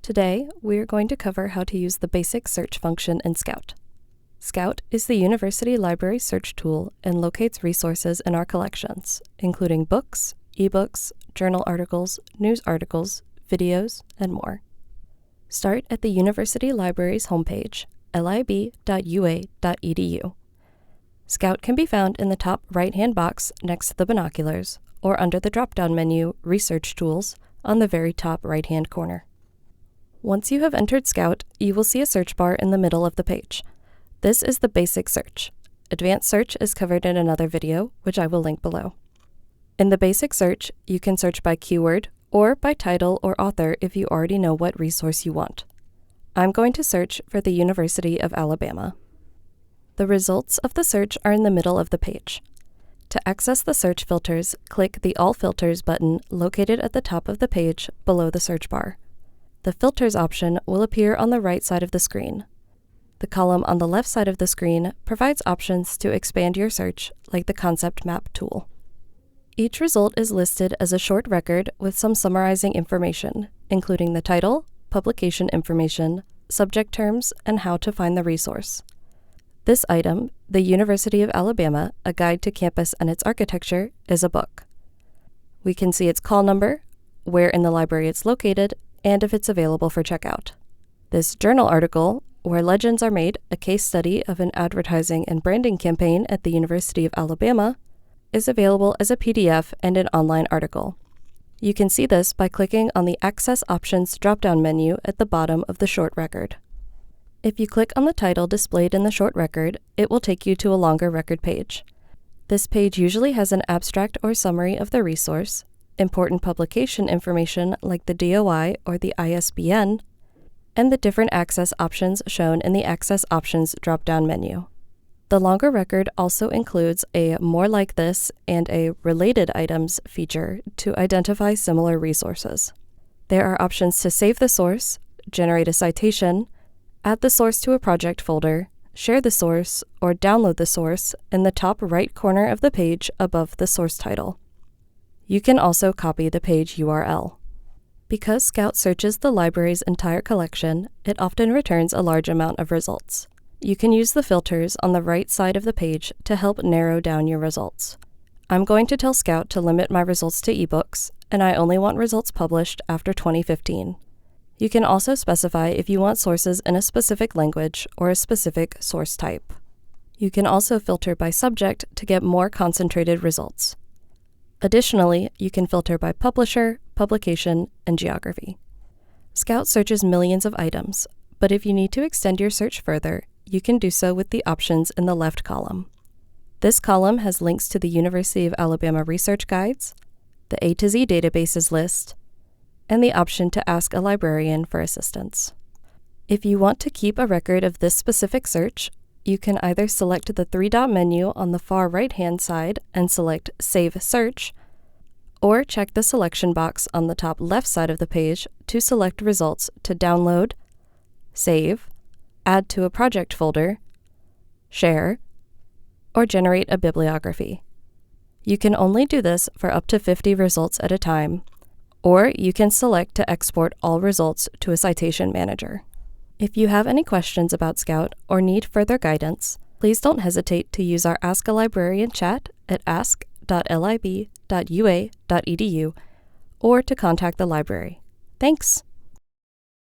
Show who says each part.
Speaker 1: Today, we're going to cover how to use the basic search function in Scout. Scout is the university library search tool and locates resources in our collections, including books, ebooks, journal articles, news articles, videos, and more. Start at the university library's homepage, lib.ua.edu. Scout can be found in the top right-hand box next to the binoculars, or under the drop-down menu Research Tools on the very top right-hand corner. Once you have entered Scout, you will see a search bar in the middle of the page. This is the basic search. Advanced search is covered in another video, which I will link below. In the basic search, you can search by keyword or by title or author if you already know what resource you want. I'm going to search for the University of Alabama. The results of the search are in the middle of the page. To access the search filters, click the All Filters button located at the top of the page below the search bar. The Filters option will appear on the right side of the screen. The column on the left side of the screen provides options to expand your search, like the Concept Map tool. Each result is listed as a short record with some summarizing information, including the title, publication information, subject terms, and how to find the resource. This item, The University of Alabama, A Guide to Campus and Its Architecture, is a book. We can see its call number, where in the library it's located, and if it's available for checkout. This journal article, Where Legends Are Made, a case study of an advertising and branding campaign at the University of Alabama, is available as a PDF and an online article. You can see this by clicking on the Access Options drop-down menu at the bottom of the short record. If you click on the title displayed in the short record, it will take you to a longer record page. This page usually has an abstract or summary of the resource, important publication information like the DOI or the ISBN, and the different access options shown in the Access Options drop-down menu. The longer record also includes a More Like This and a Related Items feature to identify similar resources. There are options to save the source, generate a citation, add the source to a project folder, share the source, or download the source in the top right corner of the page above the source title. You can also copy the page URL. Because Scout searches the library's entire collection, it often returns a large amount of results. You can use the filters on the right side of the page to help narrow down your results. I'm going to tell Scout to limit my results to ebooks, and I only want results published after 2015. You can also specify if you want sources in a specific language or a specific source type. You can also filter by subject to get more concentrated results. Additionally, you can filter by publisher, publication, and geography. Scout searches millions of items, but if you need to extend your search further, you can do so with the options in the left column. This column has links to the University of Alabama research guides, the A to Z databases list, and the option to ask a librarian for assistance. If you want to keep a record of this specific search, you can either select the three-dot menu on the far right-hand side and select Save Search, or check the selection box on the top left side of the page to select results to download, save, add to a project folder, share, or generate a bibliography. You can only do this for up to 50 results at a time, or you can select to export all results to a citation manager. If you have any questions about Scout or need further guidance, please don't hesitate to use our Ask a Librarian chat at ask.lib.ua.edu or to contact the library. Thanks!